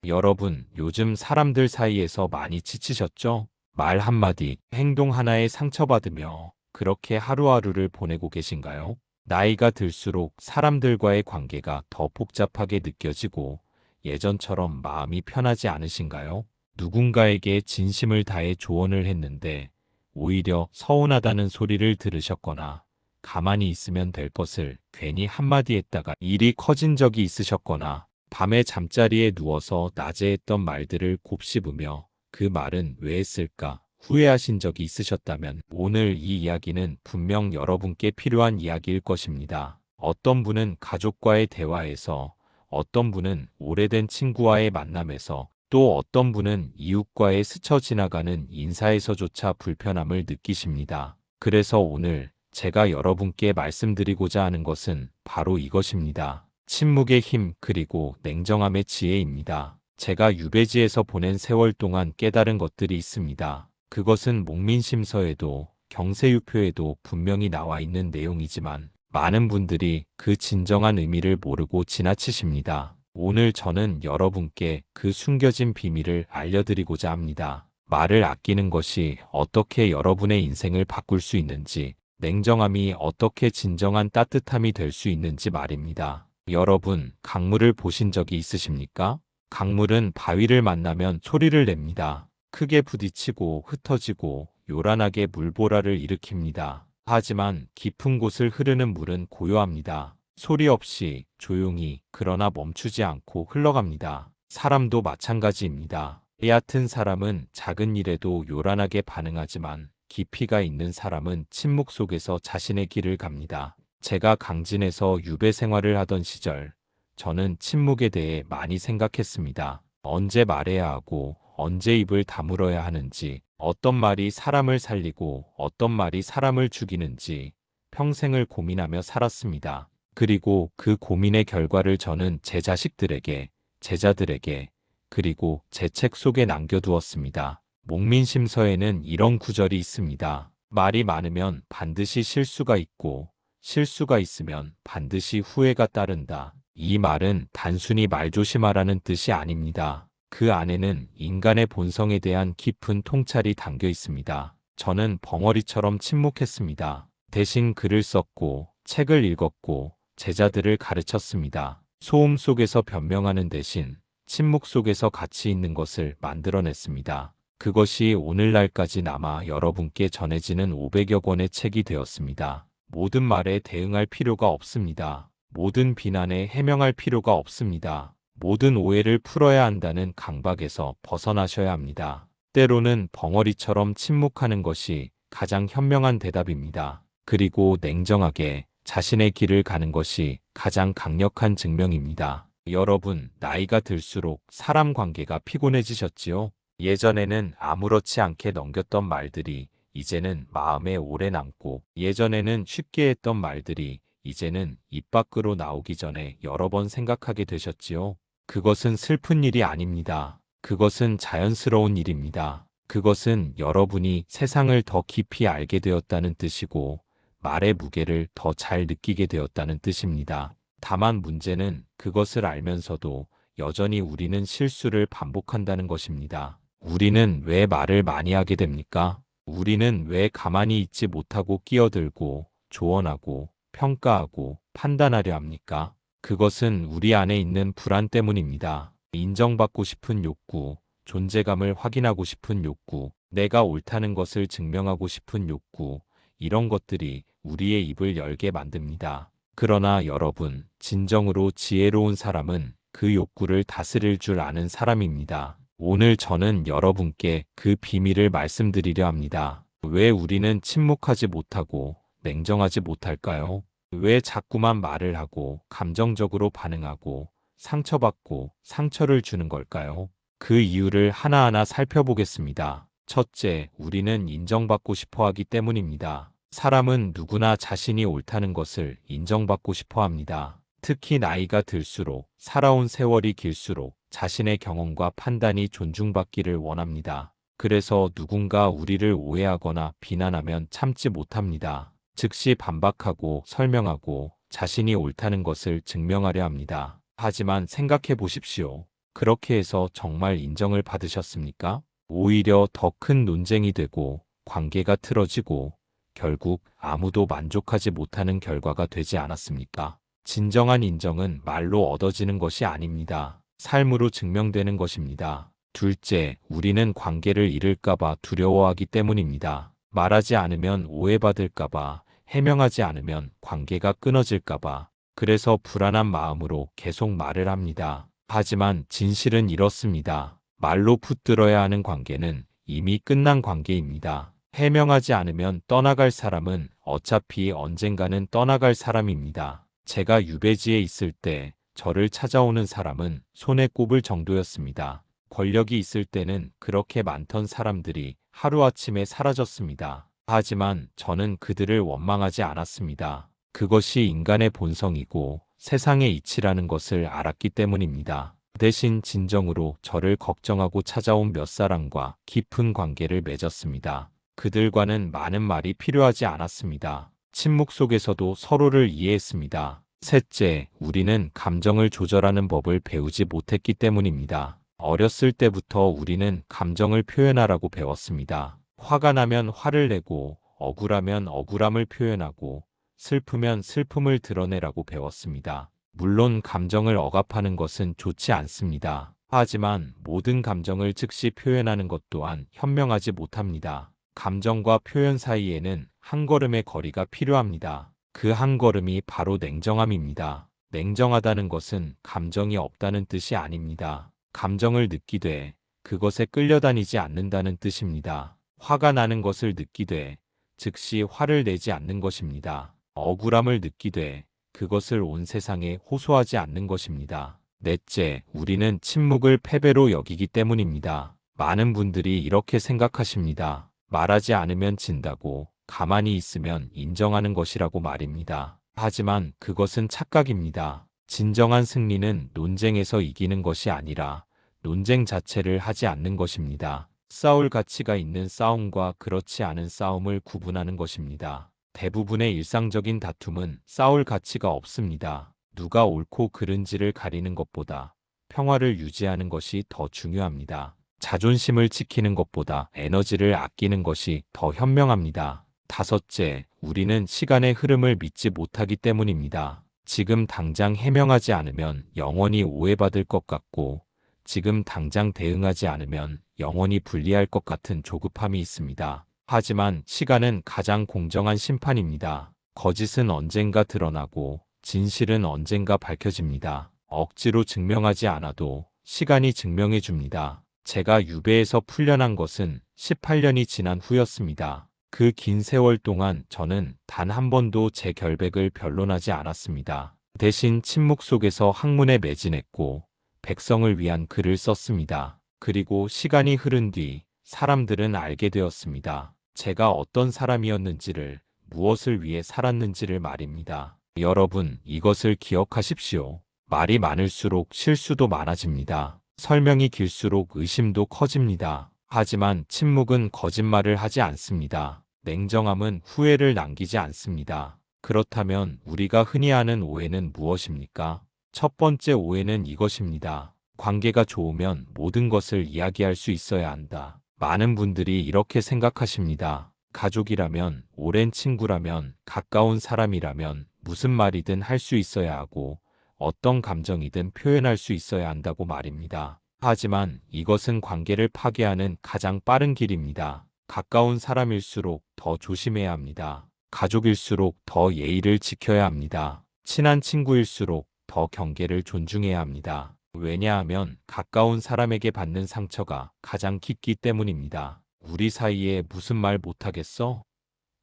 여러분, 요즘 사람들 사이에서 많이 지치셨죠? 말 한마디, 행동 하나에 상처받으며 그렇게 하루하루를 보내고 계신가요? 나이가 들수록 사람들과의 관계가 더 복잡하게 느껴지고 예전처럼 마음이 편하지 않으신가요? 누군가에게 진심을 다해 조언을 했는데 오히려 서운하다는 소리를 들으셨거나 가만히 있으면 될 것을 괜히 한마디 했다가 일이 커진 적이 있으셨거나 밤에 잠자리에 누워서 낮에 했던 말들을 곱씹으며 그 말은 왜 했을까 후회하신 적이 있으셨다면 오늘 이 이야기는 분명 여러분께 필요한 이야기일 것입니다. 어떤 분은 가족과의 대화에서, 어떤 분은 오래된 친구와의 만남에서, 또 어떤 분은 이웃과의 스쳐 지나가는 인사에서조차 불편함을 느끼십니다. 그래서 오늘 제가 여러분께 말씀드리고자 하는 것은 바로 이것입니다. 침묵의 힘 그리고 냉정함의 지혜입니다. 제가 유배지에서 보낸 세월 동안 깨달은 것들이 있습니다. 그것은 목민심서에도 경세유표에도 분명히 나와 있는 내용이지만 많은 분들이 그 진정한 의미를 모르고 지나치십니다. 오늘 저는 여러분께 그 숨겨진 비밀을 알려드리고자 합니다. 말을 아끼는 것이 어떻게 여러분의 인생을 바꿀 수 있는지, 냉정함이 어떻게 진정한 따뜻함이 될 수 있는지 말입니다. 여러분, 강물을 보신 적이 있으십니까? 강물은 바위를 만나면 소리를 냅니다. 크게 부딪히고 흩어지고 요란하게 물보라를 일으킵니다. 하지만 깊은 곳을 흐르는 물은 고요합니다. 소리 없이 조용히 그러나 멈추지 않고 흘러갑니다. 사람도 마찬가지입니다. 얕은 사람은 작은 일에도 요란하게 반응하지만 깊이가 있는 사람은 침묵 속에서 자신의 길을 갑니다. 제가 강진에서 유배 생활을 하던 시절, 저는 침묵에 대해 많이 생각했습니다. 언제 말해야 하고, 언제 입을 다물어야 하는지, 어떤 말이 사람을 살리고, 어떤 말이 사람을 죽이는지, 평생을 고민하며 살았습니다. 그리고 그 고민의 결과를 저는 제 자식들에게, 제자들에게, 그리고 제 책 속에 남겨두었습니다. 목민심서에는 이런 구절이 있습니다. 말이 많으면 반드시 실수가 있고, 실수가 있으면 반드시 후회가 따른다. 이 말은 단순히 말조심하라는 뜻이 아닙니다. 그 안에는 인간의 본성에 대한 깊은 통찰이 담겨 있습니다. 저는 벙어리처럼 침묵했습니다. 대신 글을 썼고, 책을 읽었고, 제자들을 가르쳤습니다. 소음 속에서 변명하는 대신 침묵 속에서 가치 있는 것을 만들어냈습니다. 그것이 오늘날까지 남아 여러분께 전해지는 500여 권의 책이 되었습니다. 모든 말에 대응할 필요가 없습니다. 모든 비난에 해명할 필요가 없습니다. 모든 오해를 풀어야 한다는 강박에서 벗어나셔야 합니다. 때로는 벙어리처럼 침묵하는 것이 가장 현명한 대답입니다. 그리고 냉정하게 자신의 길을 가는 것이 가장 강력한 증명입니다. 여러분, 나이가 들수록 사람 관계가 피곤해지셨지요? 예전에는 아무렇지 않게 넘겼던 말들이 이제는 마음에 오래 남고, 예전에는 쉽게 했던 말들이 이제는 입 밖으로 나오기 전에 여러 번 생각하게 되셨지요? 그것은 슬픈 일이 아닙니다. 그것은 자연스러운 일입니다. 그것은 여러분이 세상을 더 깊이 알게 되었다는 뜻이고, 말의 무게를 더 잘 느끼게 되었다는 뜻입니다. 다만 문제는 그것을 알면서도 여전히 우리는 실수를 반복한다는 것입니다. 우리는 왜 말을 많이 하게 됩니까? 우리는 왜 가만히 있지 못하고 끼어들고 조언하고 평가하고 판단하려 합니까? 그것은 우리 안에 있는 불안 때문입니다. 인정받고 싶은 욕구, 존재감을 확인하고 싶은 욕구, 내가 옳다는 것을 증명하고 싶은 욕구, 이런 것들이 우리의 입을 열게 만듭니다. 그러나 여러분, 진정으로 지혜로운 사람은 그 욕구를 다스릴 줄 아는 사람입니다. 오늘 저는 여러분께 그 비밀을 말씀드리려 합니다. 왜 우리는 침묵하지 못하고 냉정하지 못할까요? 왜 자꾸만 말을 하고 감정적으로 반응하고 상처받고 상처를 주는 걸까요? 그 이유를 하나하나 살펴보겠습니다. 첫째, 우리는 인정받고 싶어 하기 때문입니다. 사람은 누구나 자신이 옳다는 것을 인정받고 싶어 합니다. 특히 나이가 들수록, 살아온 세월이 길수록 자신의 경험과 판단이 존중받기를 원합니다. 그래서 누군가 우리를 오해하거나 비난하면 참지 못합니다. 즉시 반박하고 설명하고 자신이 옳다는 것을 증명하려 합니다. 하지만 생각해 보십시오. 그렇게 해서 정말 인정을 받으셨습니까? 오히려 더 큰 논쟁이 되고 관계가 틀어지고 결국 아무도 만족하지 못하는 결과가 되지 않았습니까? 진정한 인정은 말로 얻어지는 것이 아닙니다. 삶으로 증명되는 것입니다. 둘째, 우리는 관계를 잃을까봐 두려워하기 때문입니다. 말하지 않으면 오해받을까봐, 해명하지 않으면 관계가 끊어질까봐, 그래서 불안한 마음으로 계속 말을 합니다. 하지만 진실은 이렇습니다. 말로 붙들어야 하는 관계는 이미 끝난 관계입니다. 해명하지 않으면 떠나갈 사람은 어차피 언젠가는 떠나갈 사람입니다. 제가 유배지에 있을 때 저를 찾아오는 사람은 손에 꼽을 정도였습니다. 권력이 있을 때는 그렇게 많던 사람들이 하루아침에 사라졌습니다. 하지만 저는 그들을 원망하지 않았습니다. 그것이 인간의 본성이고 세상의 이치라는 것을 알았기 때문입니다. 대신 진정으로 저를 걱정하고 찾아온 몇 사람과 깊은 관계를 맺었습니다. 그들과는 많은 말이 필요하지 않았습니다. 침묵 속에서도 서로를 이해했습니다. 셋째, 우리는 감정을 조절하는 법을 배우지 못했기 때문입니다. 어렸을 때부터 우리는 감정을 표현하라고 배웠습니다. 화가 나면 화를 내고, 억울하면 억울함을 표현하고, 슬프면 슬픔을 드러내라고 배웠습니다. 물론 감정을 억압하는 것은 좋지 않습니다. 하지만 모든 감정을 즉시 표현하는 것 또한 현명하지 못합니다. 감정과 표현 사이에는 한 걸음의 거리가 필요합니다. 그 한 걸음이 바로 냉정함입니다. 냉정하다는 것은 감정이 없다는 뜻이 아닙니다. 감정을 느끼되 그것에 끌려다니지 않는다는 뜻입니다. 화가 나는 것을 느끼되 즉시 화를 내지 않는 것입니다. 억울함을 느끼되 그것을 온 세상에 호소하지 않는 것입니다. 넷째, 우리는 침묵을 패배로 여기기 때문입니다. 많은 분들이 이렇게 생각하십니다. 말하지 않으면 진다고, 가만히 있으면 인정하는 것이라고 말입니다. 하지만 그것은 착각입니다. 진정한 승리는 논쟁에서 이기는 것이 아니라 논쟁 자체를 하지 않는 것입니다. 싸울 가치가 있는 싸움과 그렇지 않은 싸움을 구분하는 것입니다. 대부분의 일상적인 다툼은 싸울 가치가 없습니다. 누가 옳고 그른지를 가리는 것보다 평화를 유지하는 것이 더 중요합니다. 자존심을 지키는 것보다 에너지를 아끼는 것이 더 현명합니다. 다섯째, 우리는 시간의 흐름을 믿지 못하기 때문입니다. 지금 당장 해명하지 않으면 영원히 오해받을 것 같고, 지금 당장 대응하지 않으면 영원히 불리할 것 같은 조급함이 있습니다. 하지만 시간은 가장 공정한 심판입니다. 거짓은 언젠가 드러나고 진실은 언젠가 밝혀집니다. 억지로 증명하지 않아도 시간이 증명해 줍니다. 제가 유배에서 풀려난 것은 18년이 지난 후였습니다. 그 긴 세월 동안 저는 단 한 번도 제 결백을 변론하지 않았습니다. 대신 침묵 속에서 학문에 매진했고 백성을 위한 글을 썼습니다. 그리고 시간이 흐른 뒤 사람들은 알게 되었습니다. 제가 어떤 사람이었는지를, 무엇을 위해 살았는지를 말입니다. 여러분, 이것을 기억하십시오. 말이 많을수록 실수도 많아집니다. 설명이 길수록 의심도 커집니다. 하지만 침묵은 거짓말을 하지 않습니다. 냉정함은 후회를 남기지 않습니다. 그렇다면 우리가 흔히 하는 오해는 무엇입니까? 첫 번째 오해는 이것입니다. 관계가 좋으면 모든 것을 이야기할 수 있어야 한다. 많은 분들이 이렇게 생각하십니다. 가족이라면, 오랜 친구라면, 가까운 사람이라면 무슨 말이든 할 수 있어야 하고 어떤 감정이든 표현할 수 있어야 한다고 말입니다. 하지만 이것은 관계를 파괴하는 가장 빠른 길입니다. 가까운 사람일수록 더 조심해야 합니다. 가족일수록 더 예의를 지켜야 합니다. 친한 친구일수록 더 경계를 존중해야 합니다. 왜냐하면 가까운 사람에게 받는 상처가 가장 깊기 때문입니다. 우리 사이에 무슨 말 못하겠어?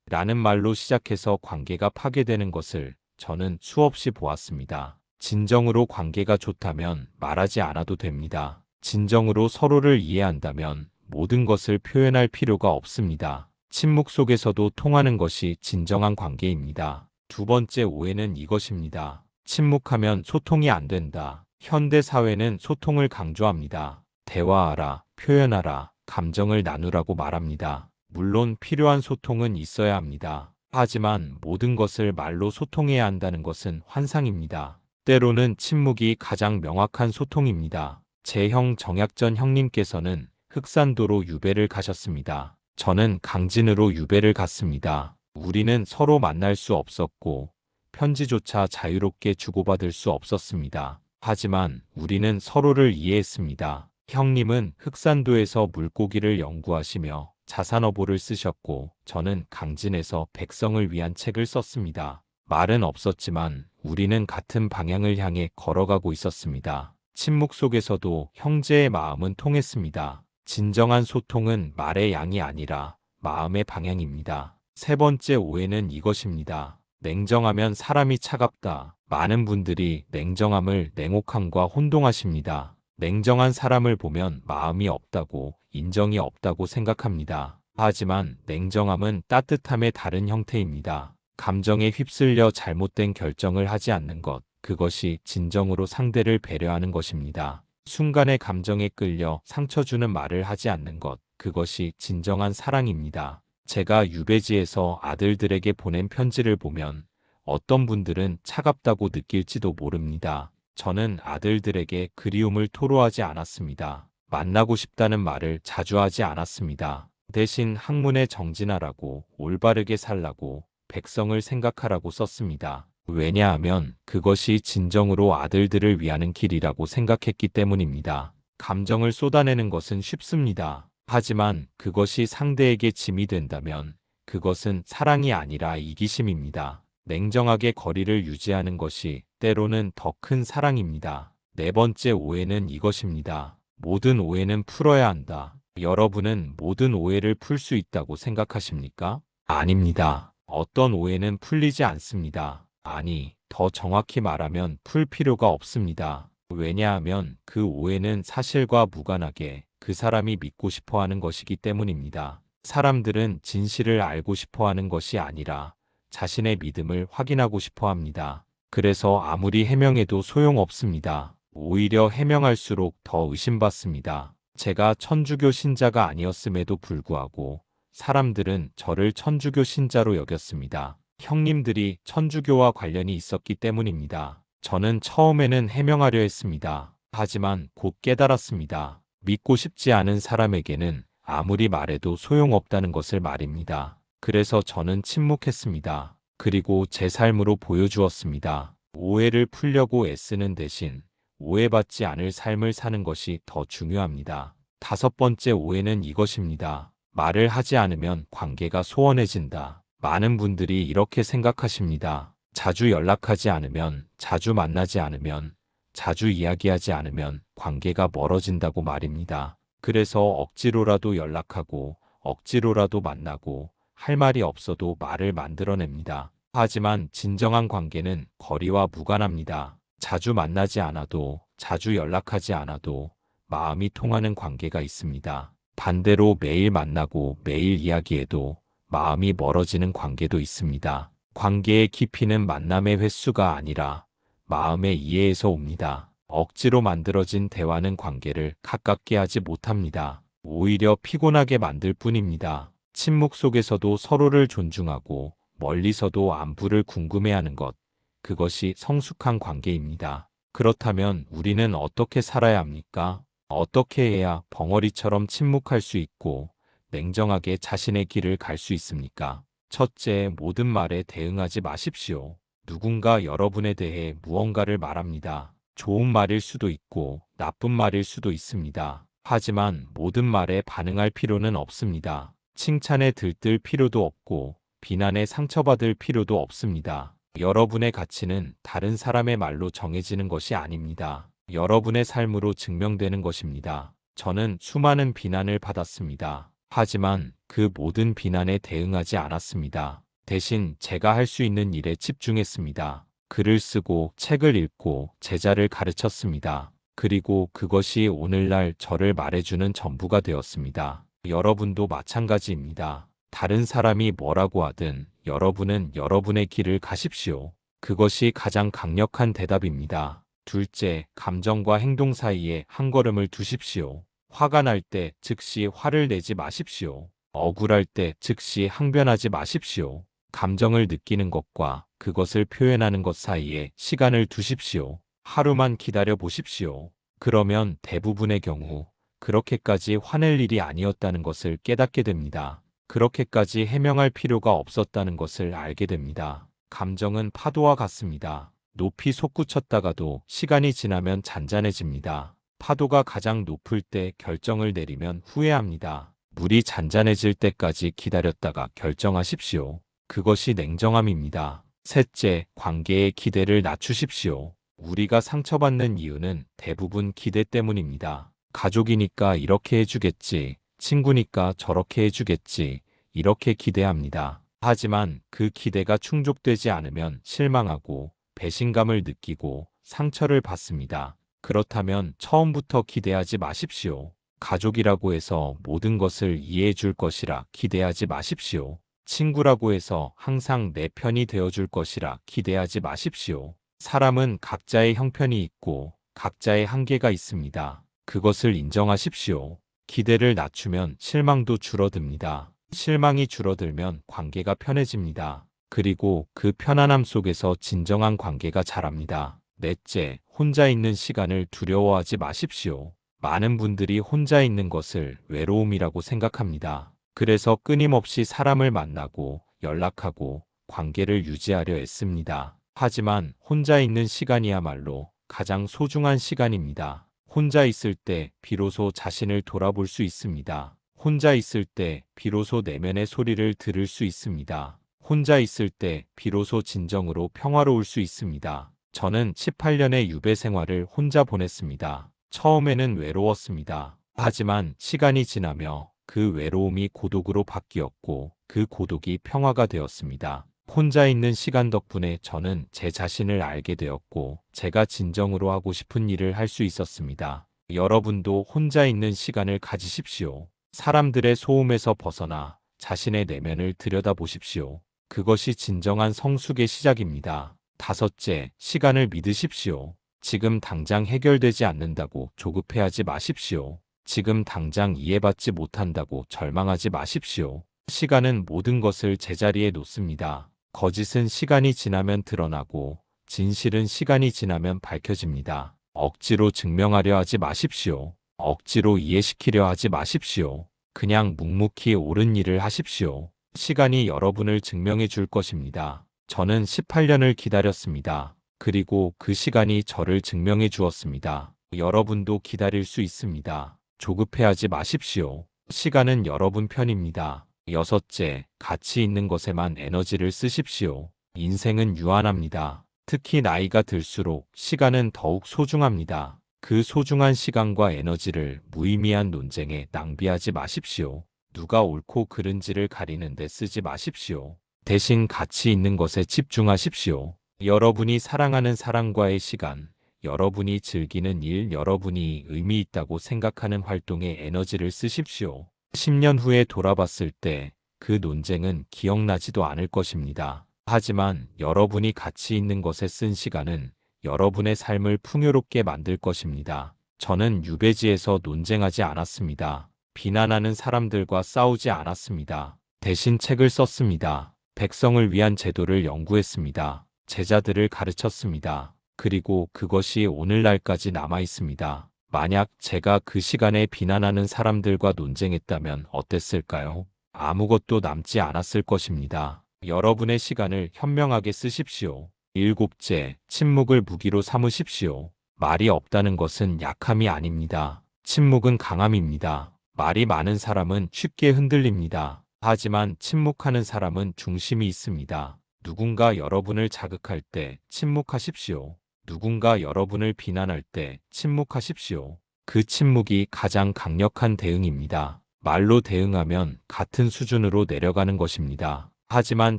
라는 말로 시작해서 관계가 파괴되는 것을 저는 수없이 보았습니다. 진정으로 관계가 좋다면 말하지 않아도 됩니다. 진정으로 서로를 이해한다면 모든 것을 표현할 필요가 없습니다. 침묵 속에서도 통하는 것이 진정한 관계입니다. 두 번째 오해는 이것입니다. 침묵하면 소통이 안 된다. 현대 사회는 소통을 강조합니다. 대화하라, 표현하라, 감정을 나누라고 말합니다. 물론 필요한 소통은 있어야 합니다. 하지만 모든 것을 말로 소통해야 한다는 것은 환상입니다. 때로는 침묵이 가장 명확한 소통입니다. 제 형 정약전 형님께서는 흑산도로 유배를 가셨습니다. 저는 강진으로 유배를 갔습니다. 우리는 서로 만날 수 없었고 편지조차 자유롭게 주고받을 수 없었습니다. 하지만 우리는 서로를 이해했습니다. 형님은 흑산도에서 물고기를 연구하시며 자산어보를 쓰셨고 저는 강진에서 백성을 위한 책을 썼습니다. 말은 없었지만 우리는 같은 방향을 향해 걸어가고 있었습니다. 침묵 속에서도 형제의 마음은 통했습니다. 진정한 소통은 말의 양이 아니라 마음의 방향입니다. 세 번째 오해는 이것입니다. 냉정하면 사람이 차갑다. 많은 분들이 냉정함을 냉혹함과 혼동하십니다. 냉정한 사람을 보면 마음이 없다고, 인정이 없다고 생각합니다. 하지만 냉정함은 따뜻함의 다른 형태입니다. 감정에 휩쓸려 잘못된 결정을 하지 않는 것, 그것이 진정으로 상대를 배려하는 것입니다. 순간의 감정에 끌려 상처 주는 말을 하지 않는 것, 그것이 진정한 사랑입니다. 제가 유배지에서 아들들에게 보낸 편지를 보면 어떤 분들은 차갑다고 느낄지도 모릅니다. 저는 아들들에게 그리움을 토로하지 않았습니다. 만나고 싶다는 말을 자주 하지 않았습니다. 대신 학문에 정진하라고, 올바르게 살라고, 백성을 생각하라고 썼습니다. 왜냐하면 그것이 진정으로 아들들을 위하는 길이라고 생각했기 때문입니다. 감정을 쏟아내는 것은 쉽습니다. 하지만 그것이 상대에게 짐이 된다면 그것은 사랑이 아니라 이기심입니다. 냉정하게 거리를 유지하는 것이 때로는 더 큰 사랑입니다. 네 번째 오해는 이것입니다. 모든 오해는 풀어야 한다. 여러분은 모든 오해를 풀 수 있다고 생각하십니까? 아닙니다. 어떤 오해는 풀리지 않습니다. 아니, 더 정확히 말하면 풀 필요가 없습니다. 왜냐하면 그 오해는 사실과 무관하게 그 사람이 믿고 싶어 하는 것이기 때문입니다. 사람들은 진실을 알고 싶어 하는 것이 아니라 자신의 믿음을 확인하고 싶어 합니다. 그래서 아무리 해명해도 소용없습니다. 오히려 해명할수록 더 의심받습니다. 제가 천주교 신자가 아니었음에도 불구하고 사람들은 저를 천주교 신자로 여겼습니다. 형님들이 천주교와 관련이 있었기 때문입니다. 저는 처음에는 해명하려 했습니다. 하지만 곧 깨달았습니다. 믿고 싶지 않은 사람에게는 아무리 말해도 소용없다는 것을 말입니다. 그래서 저는 침묵했습니다. 그리고 제 삶으로 보여주었습니다. 오해를 풀려고 애쓰는 대신 오해받지 않을 삶을 사는 것이 더 중요합니다. 다섯 번째 오해는 이것입니다. 말을 하지 않으면 관계가 소원해진다. 많은 분들이 이렇게 생각하십니다. 자주 연락하지 않으면, 자주 만나지 않으면, 자주 이야기하지 않으면 관계가 멀어진다고 말입니다. 그래서 억지로라도 연락하고, 억지로라도 만나고, 할 말이 없어도 말을 만들어냅니다. 하지만 진정한 관계는 거리와 무관합니다. 자주 만나지 않아도, 자주 연락하지 않아도 마음이 통하는 관계가 있습니다. 반대로 매일 만나고 매일 이야기해도 마음이 멀어지는 관계도 있습니다. 관계의 깊이는 만남의 횟수가 아니라 마음의 이해에서 옵니다. 억지로 만들어진 대화는 관계를 가깝게 하지 못합니다. 오히려 피곤하게 만들 뿐입니다. 침묵 속에서도 서로를 존중하고 멀리서도 안부를 궁금해하는 것, 그것이 성숙한 관계입니다. 그렇다면 우리는 어떻게 살아야 합니까? 어떻게 해야 벙어리처럼 침묵할 수 있고 냉정하게 자신의 길을 갈 수 있습니까? 첫째, 모든 말에 대응하지 마십시오. 누군가 여러분에 대해 무언가를 말합니다. 좋은 말일 수도 있고 나쁜 말일 수도 있습니다. 하지만 모든 말에 반응할 필요는 없습니다. 칭찬에 들뜰 필요도 없고 비난에 상처받을 필요도 없습니다. 여러분의 가치는 다른 사람의 말로 정해지는 것이 아닙니다. 여러분의 삶으로 증명되는 것입니다. 저는 수많은 비난을 받았습니다. 하지만 그 모든 비난에 대응하지 않았습니다. 대신 제가 할 수 있는 일에 집중했습니다. 글을 쓰고 책을 읽고 제자를 가르쳤습니다. 그리고 그것이 오늘날 저를 말해주는 전부가 되었습니다. 여러분도 마찬가지입니다. 다른 사람이 뭐라고 하든 여러분은 여러분의 길을 가십시오. 그것이 가장 강력한 대답입니다. 둘째, 감정과 행동 사이에 한 걸음을 두십시오. 화가 날 때 즉시 화를 내지 마십시오. 억울할 때 즉시 항변하지 마십시오. 감정을 느끼는 것과 그것을 표현하는 것 사이에 시간을 두십시오. 하루만 기다려 보십시오. 그러면 대부분의 경우 그렇게까지 화낼 일이 아니었다는 것을 깨닫게 됩니다. 그렇게까지 해명할 필요가 없었다는 것을 알게 됩니다. 감정은 파도와 같습니다. 높이 솟구쳤다가도 시간이 지나면 잔잔해집니다. 파도가 가장 높을 때 결정을 내리면 후회합니다. 물이 잔잔해질 때까지 기다렸다가 결정하십시오. 그것이 냉정함입니다. 셋째, 관계의 기대를 낮추십시오. 우리가 상처받는 이유는 대부분 기대 때문입니다. 가족이니까 이렇게 해주겠지, 친구니까 저렇게 해주겠지, 이렇게 기대합니다. 하지만 그 기대가 충족되지 않으면 실망하고 배신감을 느끼고 상처를 받습니다. 그렇다면 처음부터 기대하지 마십시오. 가족이라고 해서 모든 것을 이해해 줄 것이라 기대하지 마십시오. 친구라고 해서 항상 내 편이 되어 줄 것이라 기대하지 마십시오. 사람은 각자의 형편이 있고 각자의 한계가 있습니다. 그것을 인정하십시오. 기대를 낮추면 실망도 줄어듭니다. 실망이 줄어들면 관계가 편해집니다. 그리고 그 편안함 속에서 진정한 관계가 자랍니다. 넷째, 혼자 있는 시간을 두려워하지 마십시오. 많은 분들이 혼자 있는 것을 외로움이라고 생각합니다. 그래서 끊임없이 사람을 만나고 연락하고 관계를 유지하려 애씁니다. 하지만 혼자 있는 시간이야말로 가장 소중한 시간입니다. 혼자 있을 때 비로소 자신을 돌아볼 수 있습니다. 혼자 있을 때 비로소 내면의 소리를 들을 수 있습니다. 혼자 있을 때 비로소 진정으로 평화로울 수 있습니다. 저는 18년의 유배 생활을 혼자 보냈습니다. 처음에는 외로웠습니다. 하지만 시간이 지나며 그 외로움이 고독으로 바뀌었고 그 고독이 평화가 되었습니다. 혼자 있는 시간 덕분에 저는 제 자신을 알게 되었고 제가 진정으로 하고 싶은 일을 할 수 있었습니다. 여러분도 혼자 있는 시간을 가지십시오. 사람들의 소음에서 벗어나 자신의 내면을 들여다보십시오. 그것이 진정한 성숙의 시작입니다. 다섯째, 시간을 믿으십시오. 지금 당장 해결되지 않는다고 조급해하지 마십시오. 지금 당장 이해받지 못한다고 절망하지 마십시오. 시간은 모든 것을 제자리에 놓습니다. 거짓은 시간이 지나면 드러나고 진실은 시간이 지나면 밝혀집니다. 억지로 증명하려 하지 마십시오. 억지로 이해시키려 하지 마십시오. 그냥 묵묵히 옳은 일을 하십시오. 시간이 여러분을 증명해 줄 것입니다. 저는 18년을 기다렸습니다. 그리고 그 시간이 저를 증명해 주었습니다. 여러분도 기다릴 수 있습니다. 조급해하지 마십시오. 시간은 여러분 편입니다. 여섯째, 가치 있는 것에만 에너지를 쓰십시오. 인생은 유한합니다. 특히 나이가 들수록 시간은 더욱 소중합니다. 그 소중한 시간과 에너지를 무의미한 논쟁에 낭비하지 마십시오. 누가 옳고 그른지를 가리는 데 쓰지 마십시오. 대신 가치 있는 것에 집중하십시오. 여러분이 사랑하는 사람과의 시간, 여러분이 즐기는 일, 여러분이 의미 있다고 생각하는 활동에 에너지를 쓰십시오. 10년 후에 돌아봤을 때 그 논쟁은 기억나지도 않을 것입니다. 하지만 여러분이 가치 있는 것에 쓴 시간은 여러분의 삶을 풍요롭게 만들 것입니다. 저는 유배지에서 논쟁하지 않았습니다. 비난하는 사람들과 싸우지 않았습니다. 대신 책을 썼습니다. 백성을 위한 제도를 연구했습니다. 제자들을 가르쳤습니다. 그리고 그것이 오늘날까지 남아 있습니다. 만약 제가 그 시간에 비난하는 사람들과 논쟁했다면 어땠을까요? 아무것도 남지 않았을 것입니다. 여러분의 시간을 현명하게 쓰십시오. 일곱째, 침묵을 무기로 삼으십시오. 말이 없다는 것은 약함이 아닙니다. 침묵은 강함입니다. 말이 많은 사람은 쉽게 흔들립니다. 하지만 침묵하는 사람은 중심이 있습니다. 누군가 여러분을 자극할 때 침묵하십시오. 누군가 여러분을 비난할 때 침묵하십시오. 그 침묵이 가장 강력한 대응입니다. 말로 대응하면 같은 수준으로 내려가는 것입니다. 하지만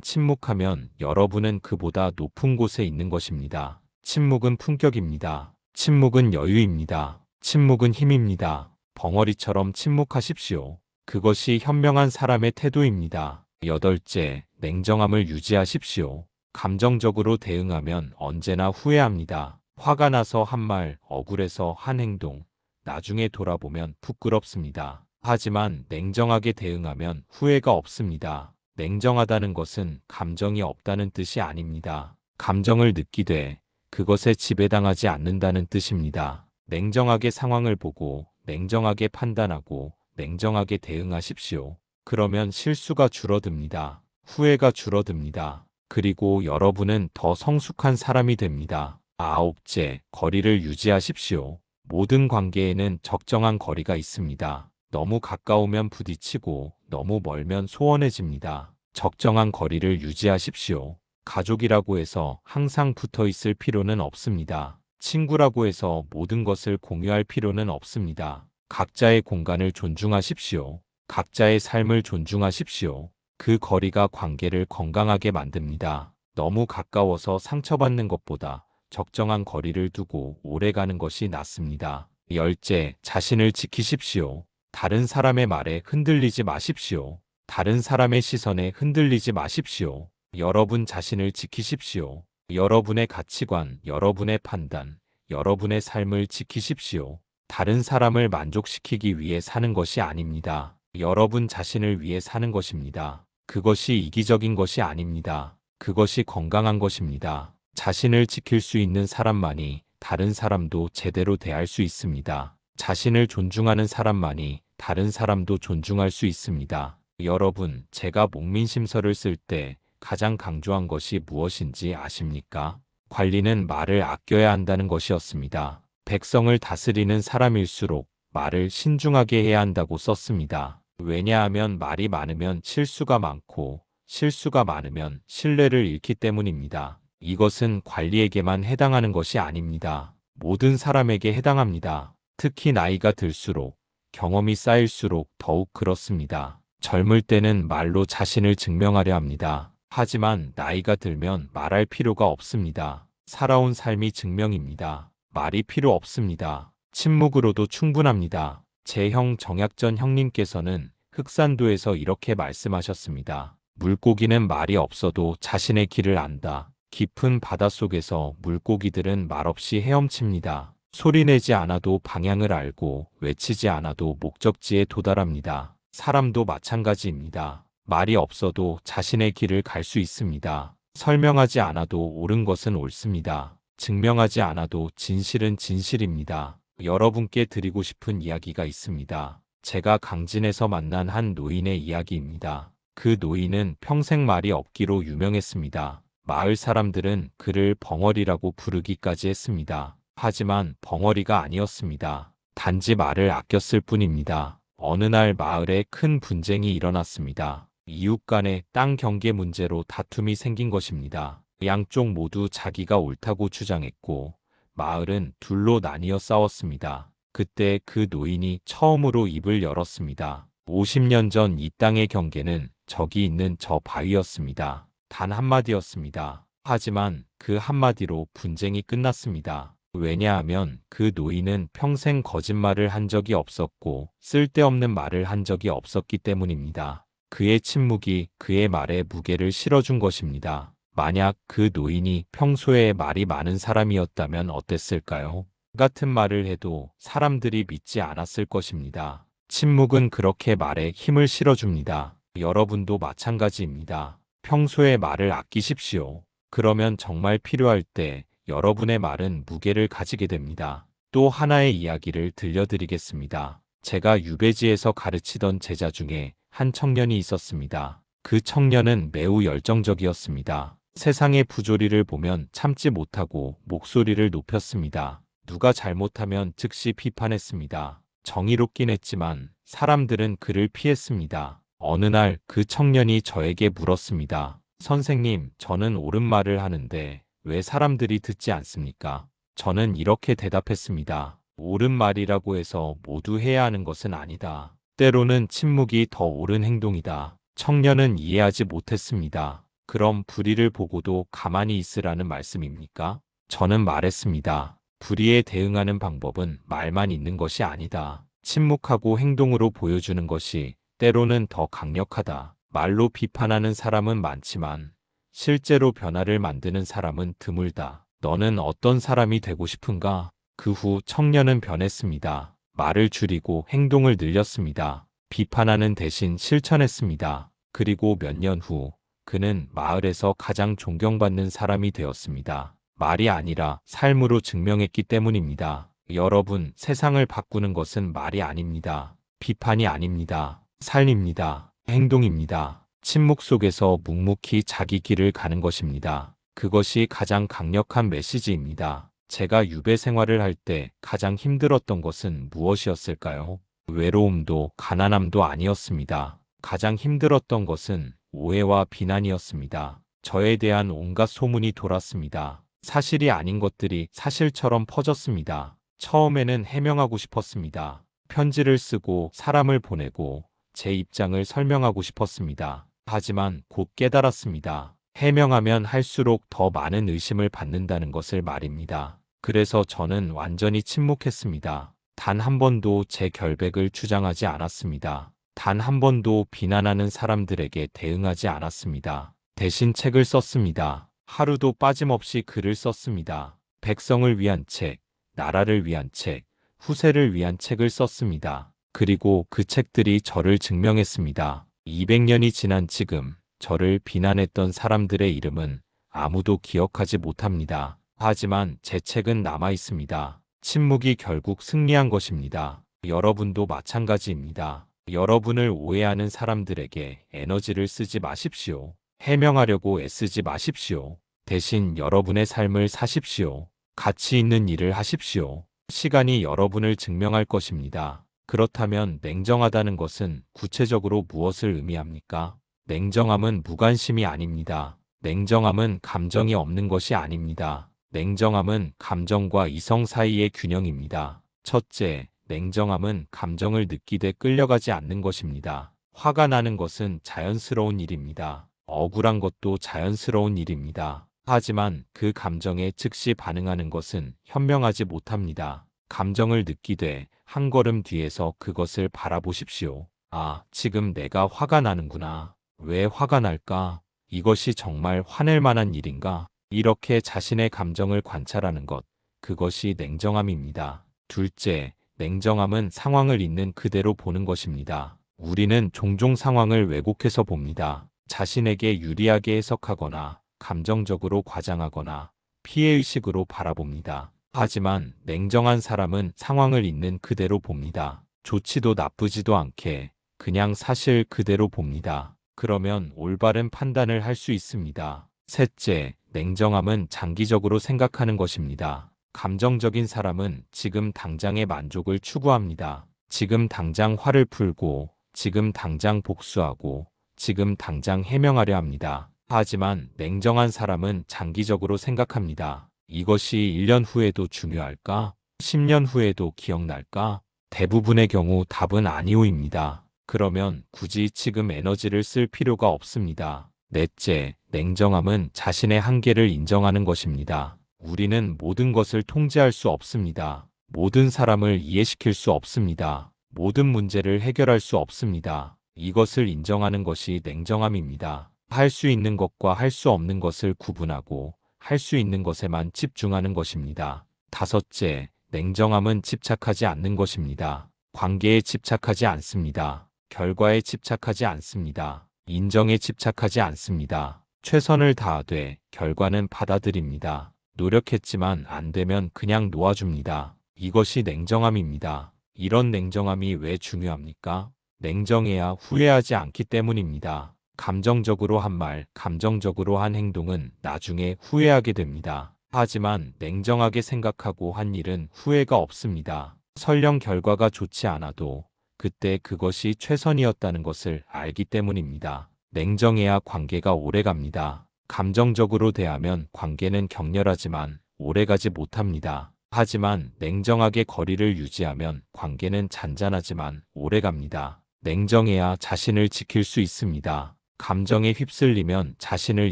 침묵하면 여러분은 그보다 높은 곳에 있는 것입니다. 침묵은 품격입니다. 침묵은 여유입니다. 침묵은 힘입니다. 벙어리처럼 침묵하십시오. 그것이 현명한 사람의 태도입니다. 여덟째, 냉정함을 유지하십시오. 감정적으로 대응하면 언제나 후회합니다. 화가 나서 한 말, 억울해서 한 행동, 나중에 돌아보면 부끄럽습니다. 하지만 냉정하게 대응하면 후회가 없습니다. 냉정하다는 것은 감정이 없다는 뜻이 아닙니다. 감정을 느끼되 그것에 지배당하지 않는다는 뜻입니다. 냉정하게 상황을 보고 냉정하게 판단하고 냉정하게 대응하십시오. 그러면 실수가 줄어듭니다. 후회가 줄어듭니다. 그리고 여러분은 더 성숙한 사람이 됩니다. 아홉째, 거리를 유지하십시오. 모든 관계에는 적정한 거리가 있습니다. 너무 가까우면 부딪히고 너무 멀면 소원해집니다. 적정한 거리를 유지하십시오. 가족이라고 해서 항상 붙어 있을 필요는 없습니다. 친구라고 해서 모든 것을 공유할 필요는 없습니다. 각자의 공간을 존중하십시오. 각자의 삶을 존중하십시오. 그 거리가 관계를 건강하게 만듭니다. 너무 가까워서 상처받는 것보다 적정한 거리를 두고 오래가는 것이 낫습니다. 열째, 자신을 지키십시오. 다른 사람의 말에 흔들리지 마십시오. 다른 사람의 시선에 흔들리지 마십시오. 여러분 자신을 지키십시오. 여러분의 가치관, 여러분의 판단, 여러분의 삶을 지키십시오. 다른 사람을 만족시키기 위해 사는 것이 아닙니다. 여러분 자신을 위해 사는 것입니다. 그것이 이기적인 것이 아닙니다. 그것이 건강한 것입니다. 자신을 지킬 수 있는 사람만이 다른 사람도 제대로 대할 수 있습니다. 자신을 존중하는 사람만이 다른 사람도 존중할 수 있습니다. 여러분, 제가 목민심서를 쓸 때 가장 강조한 것이 무엇인지 아십니까? 관리는 말을 아껴야 한다는 것이었습니다. 백성을 다스리는 사람일수록 말을 신중하게 해야 한다고 썼습니다. 왜냐하면 말이 많으면 실수가 많고 실수가 많으면 신뢰를 잃기 때문입니다. 이것은 관리에게만 해당하는 것이 아닙니다. 모든 사람에게 해당합니다. 특히 나이가 들수록 경험이 쌓일수록 더욱 그렇습니다. 젊을 때는 말로 자신을 증명하려 합니다. 하지만 나이가 들면 말할 필요가 없습니다. 살아온 삶이 증명입니다. 말이 필요 없습니다. 침묵으로도 충분합니다. 제 형 정약전 형님께서는 흑산도에서 이렇게 말씀하셨습니다. 물고기는 말이 없어도 자신의 길을 안다. 깊은 바닷속에서 물고기들은 말없이 헤엄칩니다. 소리내지 않아도 방향을 알고 외치지 않아도 목적지에 도달합니다. 사람도 마찬가지입니다. 말이 없어도 자신의 길을 갈 수 있습니다. 설명하지 않아도 옳은 것은 옳습니다. 증명하지 않아도 진실은 진실입니다. 여러분께 드리고 싶은 이야기가 있습니다. 제가 강진에서 만난 한 노인의 이야기입니다. 그 노인은 평생 말이 없기로 유명했습니다. 마을 사람들은 그를 벙어리라고 부르기까지 했습니다. 하지만 벙어리가 아니었습니다. 단지 말을 아꼈을 뿐입니다. 어느 날 마을에 큰 분쟁이 일어났습니다. 이웃 간의 땅 경계 문제로 다툼이 생긴 것입니다. 양쪽 모두 자기가 옳다고 주장했고 마을은 둘로 나뉘어 싸웠습니다. 그때 그 노인이 처음으로 입을 열었습니다. 50년 전 이 땅의 경계는 저기 있는 저 바위였습니다. 단 한마디였습니다. 하지만 그 한마디로 분쟁이 끝났습니다. 왜냐하면 그 노인은 평생 거짓말을 한 적이 없었고 쓸데없는 말을 한 적이 없었기 때문입니다. 그의 침묵이 그의 말에 무게를 실어준 것입니다. 만약 그 노인이 평소에 말이 많은 사람이었다면 어땠을까요? 같은 말을 해도 사람들이 믿지 않았을 것입니다. 침묵은 그렇게 말에 힘을 실어줍니다. 여러분도 마찬가지입니다. 평소에 말을 아끼십시오. 그러면 정말 필요할 때 여러분의 말은 무게를 가지게 됩니다. 또 하나의 이야기를 들려드리겠습니다. 제가 유배지에서 가르치던 제자 중에 한 청년이 있었습니다. 그 청년은 매우 열정적이었습니다. 세상의 부조리를 보면 참지 못하고 목소리를 높였습니다. 누가 잘못하면 즉시 비판했습니다. 정의롭긴 했지만 사람들은 그를 피했습니다. 어느 날 그 청년이 저에게 물었습니다. 선생님, 저는 옳은 말을 하는데 왜 사람들이 듣지 않습니까? 저는 이렇게 대답했습니다. 옳은 말이라고 해서 모두 해야 하는 것은 아니다. 때로는 침묵이 더 옳은 행동이다. 청년은 이해하지 못했습니다. 그럼 불의를 보고도 가만히 있으라는 말씀입니까? 저는 말했습니다. 불의에 대응하는 방법은 말만 있는 것이 아니다. 침묵하고 행동으로 보여주는 것이 때로는 더 강력하다. 말로 비판하는 사람은 많지만 실제로 변화를 만드는 사람은 드물다. 너는 어떤 사람이 되고 싶은가? 그 후 청년은 변했습니다. 말을 줄이고 행동을 늘렸습니다. 비판하는 대신 실천했습니다. 그리고 몇 년 후 그는 마을에서 가장 존경받는 사람이 되었습니다. 말이 아니라 삶으로 증명했기 때문입니다. 여러분, 세상을 바꾸는 것은 말이 아닙니다. 비판이 아닙니다. 삶입니다. 행동입니다. 침묵 속에서 묵묵히 자기 길을 가는 것입니다. 그것이 가장 강력한 메시지입니다. 제가 유배 생활을 할 때 가장 힘들었던 것은 무엇이었을까요? 외로움도 가난함도 아니었습니다. 가장 힘들었던 것은 오해와 비난이었습니다. 저에 대한 온갖 소문이 돌았습니다. 사실이 아닌 것들이 사실처럼 퍼졌습니다. 처음에는 해명하고 싶었습니다. 편지를 쓰고 사람을 보내고 제 입장을 설명하고 싶었습니다. 하지만 곧 깨달았습니다. 해명하면 할수록 더 많은 의심을 받는다는 것을 말입니다. 그래서 저는 완전히 침묵했습니다. 단 한 번도 제 결백을 주장하지 않았습니다. 단 한 번도 비난하는 사람들에게 대응하지 않았습니다. 대신 책을 썼습니다. 하루도 빠짐없이 글을 썼습니다. 백성을 위한 책, 나라를 위한 책, 후세를 위한 책을 썼습니다. 그리고 그 책들이 저를 증명했습니다. 200년이 지난 지금 저를 비난했던 사람들의 이름은 아무도 기억하지 못합니다. 하지만 제 책은 남아 있습니다. 침묵이 결국 승리한 것입니다. 여러분도 마찬가지입니다. 여러분을 오해하는 사람들에게 에너지를 쓰지 마십시오. 해명하려고 애쓰지 마십시오. 대신 여러분의 삶을 사십시오. 가치 있는 일을 하십시오. 시간이 여러분을 증명할 것입니다. 그렇다면 냉정하다는 것은 구체적으로 무엇을 의미합니까? 냉정함은 무관심이 아닙니다. 냉정함은 감정이 없는 것이 아닙니다. 냉정함은 감정과 이성 사이의 균형입니다. 첫째, 냉정함은 감정을 느끼되 끌려가지 않는 것입니다. 화가 나는 것은 자연스러운 일입니다. 억울한 것도 자연스러운 일입니다. 하지만 그 감정에 즉시 반응하는 것은 현명하지 못합니다. 감정을 느끼되 한 걸음 뒤에서 그것을 바라보십시오. 아, 지금 내가 화가 나는구나. 왜 화가 날까? 이것이 정말 화낼 만한 일인가? 이렇게 자신의 감정을 관찰하는 것, 그것이 냉정함입니다. 둘째, 냉정함은 상황을 있는 그대로 보는 것입니다. 우리는 종종 상황을 왜곡해서 봅니다. 자신에게 유리하게 해석하거나 감정적으로 과장하거나 피해의식으로 바라봅니다. 하지만 냉정한 사람은 상황을 있는 그대로 봅니다. 좋지도 나쁘지도 않게 그냥 사실 그대로 봅니다. 그러면 올바른 판단을 할 수 있습니다. 셋째, 냉정함은 장기적으로 생각하는 것입니다. 감정적인 사람은 지금 당장의 만족을 추구합니다. 지금 당장 화를 풀고, 지금 당장 복수하고, 지금 당장 해명하려 합니다. 하지만 냉정한 사람은 장기적으로 생각합니다. 이것이 1년 후에도 중요할까? 10년 후에도 기억날까? 대부분의 경우 답은 아니오입니다. 그러면 굳이 지금 에너지를 쓸 필요가 없습니다. 넷째, 냉정함은 자신의 한계를 인정하는 것입니다. 우리는 모든 것을 통제할 수 없습니다. 모든 사람을 이해시킬 수 없습니다. 모든 문제를 해결할 수 없습니다. 이것을 인정하는 것이 냉정함입니다. 할 수 있는 것과 할 수 없는 것을 구분하고 할 수 있는 것에만 집중하는 것입니다. 다섯째, 냉정함은 집착하지 않는 것입니다. 관계에 집착하지 않습니다. 결과에 집착하지 않습니다. 인정에 집착하지 않습니다. 최선을 다하되 결과는 받아들입니다. 노력했지만 안 되면 그냥 놓아줍니다. 이것이 냉정함입니다. 이런 냉정함이 왜 중요합니까? 냉정해야 후회하지 않기 때문입니다. 감정적으로 한 말, 감정적으로 한 행동은 나중에 후회하게 됩니다. 하지만 냉정하게 생각하고 한 일은 후회가 없습니다. 설령 결과가 좋지 않아도 그때 그것이 최선이었다는 것을 알기 때문입니다. 냉정해야 관계가 오래갑니다. 감정적으로 대하면 관계는 격렬하지만 오래가지 못합니다. 하지만 냉정하게 거리를 유지하면 관계는 잔잔하지만 오래갑니다. 냉정해야 자신을 지킬 수 있습니다. 감정에 휩쓸리면 자신을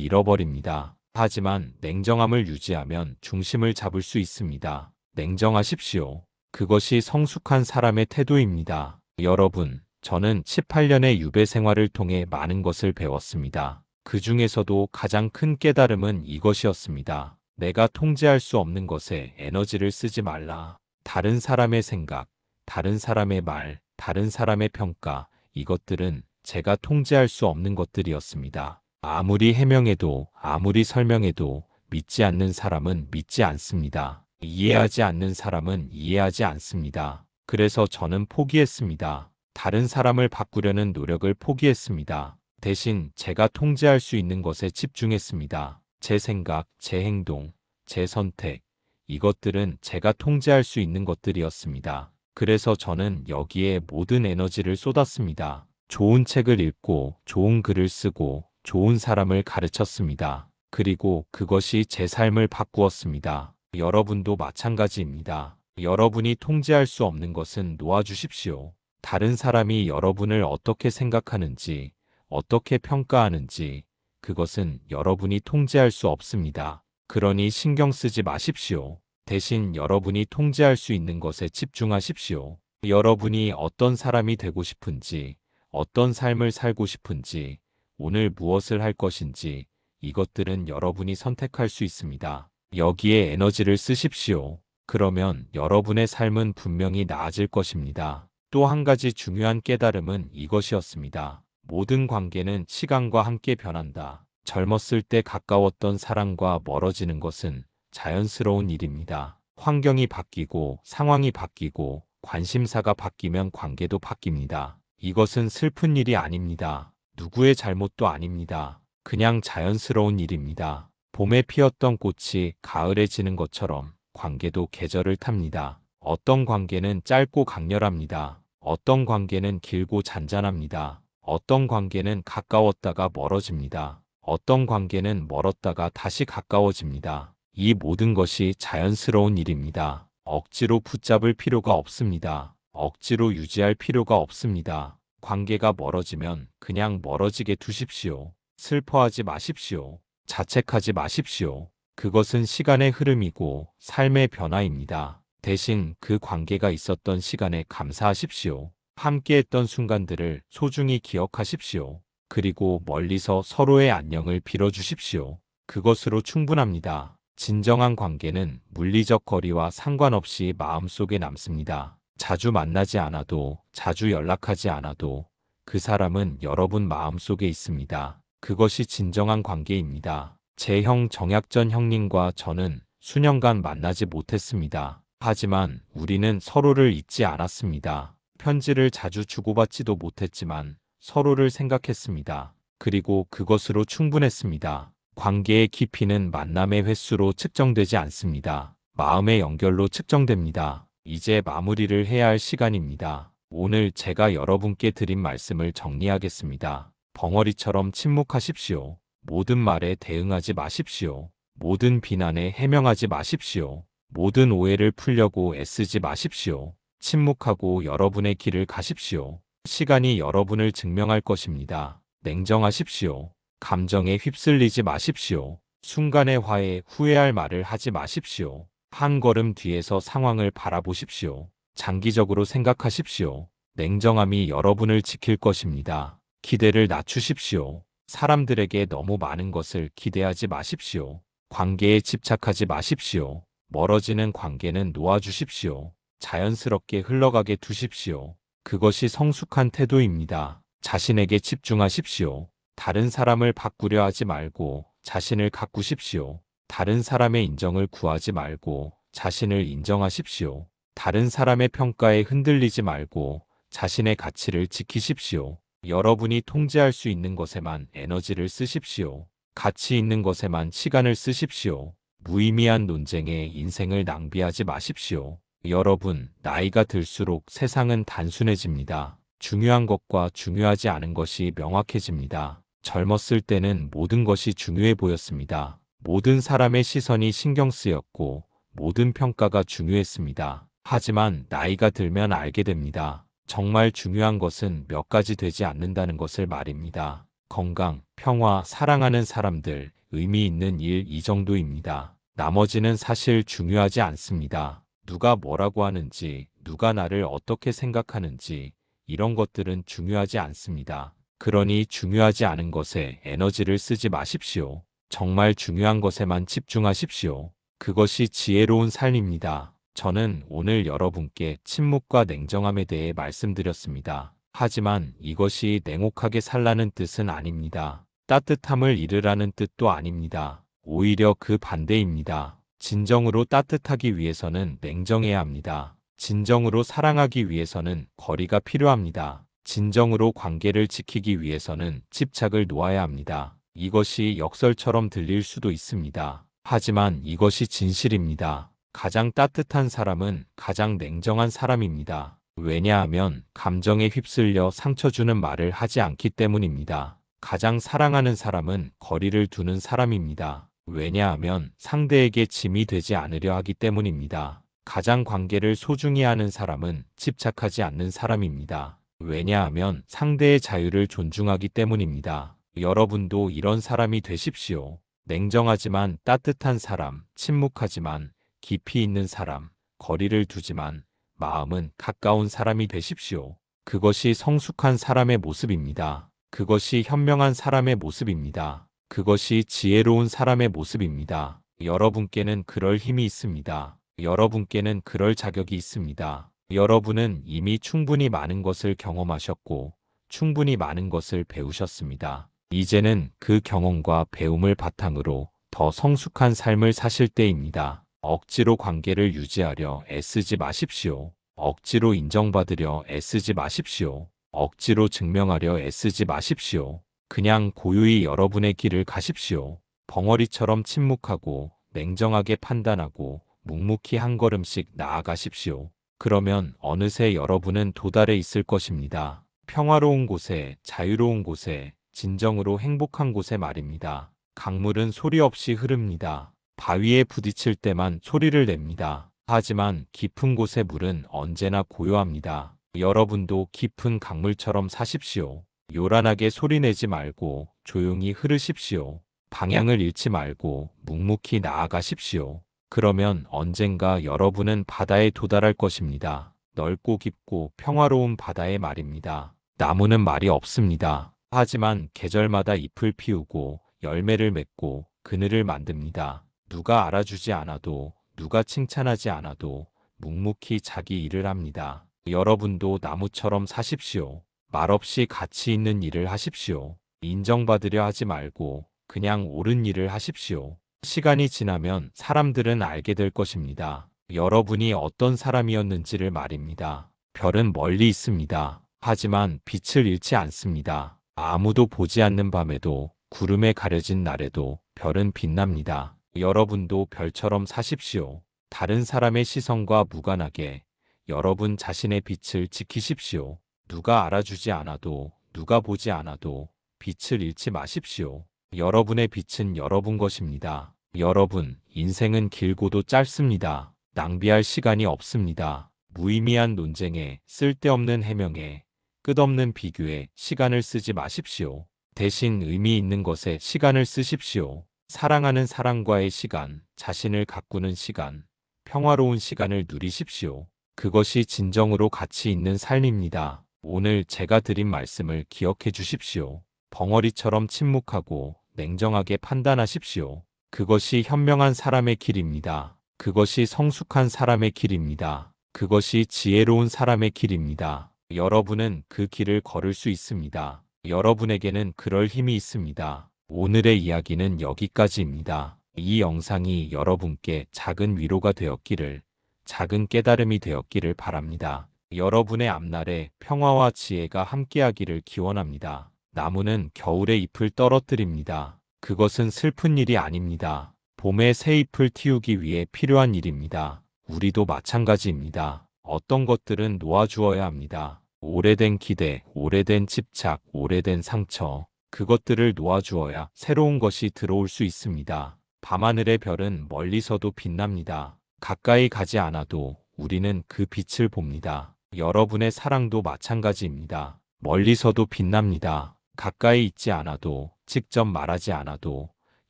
잃어버립니다. 하지만 냉정함을 유지하면 중심을 잡을 수 있습니다. 냉정하십시오. 그것이 성숙한 사람의 태도입니다. 여러분, 저는 18년의 유배 생활을 통해 많은 것을 배웠습니다. 그 중에서도 가장 큰 깨달음은 이것이었습니다. 내가 통제할 수 없는 것에 에너지를 쓰지 말라. 다른 사람의 생각, 다른 사람의 말, 다른 사람의 평가, 이것들은 제가 통제할 수 없는 것들이었습니다. 아무리 해명해도 아무리 설명해도 믿지 않는 사람은 믿지 않습니다. 이해하지 않는 사람은 이해하지 않습니다. 그래서 저는 포기했습니다. 다른 사람을 바꾸려는 노력을 포기했습니다. 대신 제가 통제할 수 있는 것에 집중했습니다. 제 생각, 제 행동, 제 선택, 이것들은 제가 통제할 수 있는 것들이었습니다. 그래서 저는 여기에 모든 에너지를 쏟았습니다. 좋은 책을 읽고, 좋은 글을 쓰고, 좋은 사람을 가르쳤습니다. 그리고 그것이 제 삶을 바꾸었습니다. 여러분도 마찬가지입니다. 여러분이 통제할 수 없는 것은 놓아주십시오. 다른 사람이 여러분을 어떻게 생각하는지, 어떻게 평가하는지, 그것은 여러분이 통제할 수 없습니다. 그러니 신경 쓰지 마십시오. 대신 여러분이 통제할 수 있는 것에 집중하십시오. 여러분이 어떤 사람이 되고 싶은지, 어떤 삶을 살고 싶은지, 오늘 무엇을 할 것인지, 이것들은 여러분이 선택할 수 있습니다. 여기에 에너지를 쓰십시오. 그러면 여러분의 삶은 분명히 나아질 것입니다. 또 한 가지 중요한 깨달음은 이것이었습니다. 모든 관계는 시간과 함께 변한다. 젊었을 때 가까웠던 사람과 멀어지는 것은 자연스러운 일입니다. 환경이 바뀌고 상황이 바뀌고 관심사가 바뀌면 관계도 바뀝니다. 이것은 슬픈 일이 아닙니다. 누구의 잘못도 아닙니다. 그냥 자연스러운 일입니다. 봄에 피었던 꽃이 가을에 지는 것처럼 관계도 계절을 탑니다. 어떤 관계는 짧고 강렬합니다. 어떤 관계는 길고 잔잔합니다. 어떤 관계는 가까웠다가 멀어집니다. 어떤 관계는 멀었다가 다시 가까워집니다. 이 모든 것이 자연스러운 일입니다. 억지로 붙잡을 필요가 없습니다. 억지로 유지할 필요가 없습니다. 관계가 멀어지면 그냥 멀어지게 두십시오. 슬퍼하지 마십시오. 자책하지 마십시오. 그것은 시간의 흐름이고 삶의 변화입니다. 대신 그 관계가 있었던 시간에 감사하십시오. 함께했던 순간들을 소중히 기억하십시오. 그리고 멀리서 서로의 안녕을 빌어주십시오. 그것으로 충분합니다. 진정한 관계는 물리적 거리와 상관없이 마음속에 남습니다. 자주 만나지 않아도, 자주 연락하지 않아도 그 사람은 여러분 마음속에 있습니다. 그것이 진정한 관계입니다. 제 형 정약전 형님과 저는 수년간 만나지 못했습니다. 하지만 우리는 서로를 잊지 않았습니다. 편지를 자주 주고받지도 못했지만 서로를 생각했습니다. 그리고 그것으로 충분했습니다. 관계의 깊이는 만남의 횟수로 측정되지 않습니다. 마음의 연결로 측정됩니다. 이제 마무리를 해야 할 시간입니다. 오늘 제가 여러분께 드린 말씀을 정리하겠습니다. 벙어리처럼 침묵하십시오. 모든 말에 대응하지 마십시오. 모든 비난에 해명하지 마십시오. 모든 오해를 풀려고 애쓰지 마십시오. 침묵하고 여러분의 길을 가십시오. 시간이 여러분을 증명할 것입니다. 냉정하십시오. 감정에 휩쓸리지 마십시오. 순간의 화에 후회할 말을 하지 마십시오. 한 걸음 뒤에서 상황을 바라보십시오. 장기적으로 생각하십시오. 냉정함이 여러분을 지킬 것입니다. 기대를 낮추십시오. 사람들에게 너무 많은 것을 기대하지 마십시오. 관계에 집착하지 마십시오. 멀어지는 관계는 놓아주십시오. 자연스럽게 흘러가게 두십시오. 그것이 성숙한 태도입니다. 자신에게 집중하십시오. 다른 사람을 바꾸려 하지 말고 자신을 가꾸십시오. 다른 사람의 인정을 구하지 말고 자신을 인정하십시오. 다른 사람의 평가에 흔들리지 말고 자신의 가치를 지키십시오. 여러분이 통제할 수 있는 것에만 에너지를 쓰십시오. 가치 있는 것에만 시간을 쓰십시오. 무의미한 논쟁에 인생을 낭비하지 마십시오. 여러분, 나이가 들수록 세상은 단순해집니다. 중요한 것과 중요하지 않은 것이 명확해집니다. 젊었을 때는 모든 것이 중요해 보였습니다. 모든 사람의 시선이 신경 쓰였고 모든 평가가 중요했습니다. 하지만 나이가 들면 알게 됩니다. 정말 중요한 것은 몇 가지 되지 않는다는 것을 말입니다. 건강, 평화, 사랑하는 사람들, 의미 있는 일 이 정도입니다. 나머지는 사실 중요하지 않습니다. 누가 뭐라고 하는지, 누가 나를 어떻게 생각하는지 이런 것들은 중요하지 않습니다. 그러니 중요하지 않은 것에 에너지를 쓰지 마십시오. 정말 중요한 것에만 집중하십시오. 그것이 지혜로운 삶입니다. 저는 오늘 여러분께 침묵과 냉정함에 대해 말씀드렸습니다. 하지만 이것이 냉혹하게 살라는 뜻은 아닙니다. 따뜻함을 잃으라는 뜻도 아닙니다. 오히려 그 반대입니다. 진정으로 따뜻하기 위해서는 냉정해야 합니다. 진정으로 사랑하기 위해서는 거리가 필요합니다. 진정으로 관계를 지키기 위해서는 집착을 놓아야 합니다. 이것이 역설처럼 들릴 수도 있습니다. 하지만 이것이 진실입니다. 가장 따뜻한 사람은 가장 냉정한 사람입니다. 왜냐하면 감정에 휩쓸려 상처 주는 말을 하지 않기 때문입니다. 가장 사랑하는 사람은 거리를 두는 사람입니다. 왜냐하면 상대에게 짐이 되지 않으려 하기 때문입니다. 가장 관계를 소중히 하는 사람은 집착하지 않는 사람입니다. 왜냐하면 상대의 자유를 존중하기 때문입니다. 여러분도 이런 사람이 되십시오. 냉정하지만 따뜻한 사람, 침묵하지만 깊이 있는 사람, 거리를 두지만 마음은 가까운 사람이 되십시오. 그것이 성숙한 사람의 모습입니다. 그것이 현명한 사람의 모습입니다. 그것이 지혜로운 사람의 모습입니다. 여러분께는 그럴 힘이 있습니다. 여러분께는 그럴 자격이 있습니다. 여러분은 이미 충분히 많은 것을 경험하셨고 충분히 많은 것을 배우셨습니다. 이제는 그 경험과 배움을 바탕으로 더 성숙한 삶을 사실 때입니다. 억지로 관계를 유지하려 애쓰지 마십시오. 억지로 인정받으려 애쓰지 마십시오. 억지로 증명하려 애쓰지 마십시오. 그냥 고요히 여러분의 길을 가십시오. 벙어리처럼 침묵하고 냉정하게 판단하고 묵묵히 한 걸음씩 나아가십시오. 그러면 어느새 여러분은 도달해 있을 것입니다. 평화로운 곳에, 자유로운 곳에, 진정으로 행복한 곳에 말입니다. 강물은 소리 없이 흐릅니다. 바위에 부딪힐 때만 소리를 냅니다. 하지만 깊은 곳의 물은 언제나 고요합니다. 여러분도 깊은 강물처럼 사십시오. 요란하게 소리내지 말고 조용히 흐르십시오. 방향을 잃지 말고 묵묵히 나아가십시오. 그러면 언젠가 여러분은 바다에 도달할 것입니다. 넓고 깊고 평화로운 바다에 말입니다. 나무는 말이 없습니다. 하지만 계절마다 잎을 피우고 열매를 맺고 그늘을 만듭니다. 누가 알아주지 않아도 누가 칭찬하지 않아도 묵묵히 자기 일을 합니다. 여러분도 나무처럼 사십시오. 말없이 가치 있는 일을 하십시오. 인정받으려 하지 말고 그냥 옳은 일을 하십시오. 시간이 지나면 사람들은 알게 될 것입니다. 여러분이 어떤 사람이었는지를 말입니다. 별은 멀리 있습니다. 하지만 빛을 잃지 않습니다. 아무도 보지 않는 밤에도 구름에 가려진 날에도 별은 빛납니다. 여러분도 별처럼 사십시오. 다른 사람의 시선과 무관하게 여러분 자신의 빛을 지키십시오. 누가 알아주지 않아도 누가 보지 않아도 빛을 잃지 마십시오. 여러분의 빛은 여러분 것입니다. 여러분, 인생은 길고도 짧습니다. 낭비할 시간이 없습니다. 무의미한 논쟁에, 쓸데없는 해명에, 끝없는 비교에 시간을 쓰지 마십시오. 대신 의미 있는 것에 시간을 쓰십시오. 사랑하는 사람과의 시간, 자신을 가꾸는 시간, 평화로운 시간을 누리십시오. 그것이 진정으로 가치 있는 삶입니다. 오늘 제가 드린 말씀을 기억해 주십시오. 벙어리처럼 침묵하고 냉정하게 판단하십시오. 그것이 현명한 사람의 길입니다. 그것이 성숙한 사람의 길입니다. 그것이 지혜로운 사람의 길입니다. 여러분은 그 길을 걸을 수 있습니다. 여러분에게는 그럴 힘이 있습니다. 오늘의 이야기는 여기까지입니다. 이 영상이 여러분께 작은 위로가 되었기를, 작은 깨달음이 되었기를 바랍니다. 여러분의 앞날에 평화와 지혜가 함께하기를 기원합니다. 나무는 겨울에 잎을 떨어뜨립니다. 그것은 슬픈 일이 아닙니다. 봄에 새 잎을 틔우기 위해 필요한 일입니다. 우리도 마찬가지입니다. 어떤 것들은 놓아주어야 합니다. 오래된 기대, 오래된 집착, 오래된 상처, 그것들을 놓아주어야 새로운 것이 들어올 수 있습니다. 밤하늘의 별은 멀리서도 빛납니다. 가까이 가지 않아도 우리는 그 빛을 봅니다. 여러분의 사랑도 마찬가지입니다. 멀리서도 빛납니다. 가까이 있지 않아도, 직접 말하지 않아도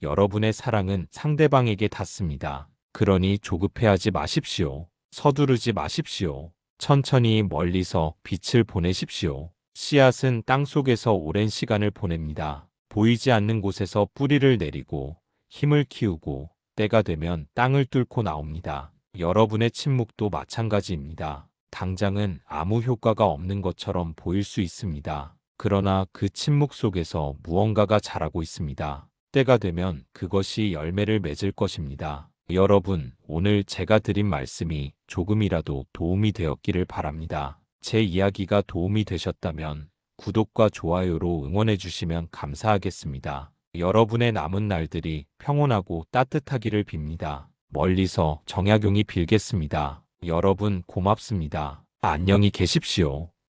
여러분의 사랑은 상대방에게 닿습니다. 그러니 조급해하지 마십시오. 서두르지 마십시오. 천천히 멀리서 빛을 보내십시오. 씨앗은 땅속에서 오랜 시간을 보냅니다. 보이지 않는 곳에서 뿌리를 내리고 힘을 키우고 때가 되면 땅을 뚫고 나옵니다. 여러분의 침묵도 마찬가지입니다. 당장은 아무 효과가 없는 것처럼 보일 수 있습니다. 그러나 그 침묵 속에서 무언가가 자라고 있습니다. 때가 되면 그것이 열매를 맺을 것입니다. 여러분, 오늘 제가 드린 말씀이 조금이라도 도움이 되었기를 바랍니다. 제 이야기가 도움이 되셨다면 구독과 좋아요로 응원해 주시면 감사하겠습니다. 여러분의 남은 날들이 평온하고 따뜻하기를 빕니다. 멀리서 정약용이 빌겠습니다. 여러분 고맙습니다. 안녕히 계십시오.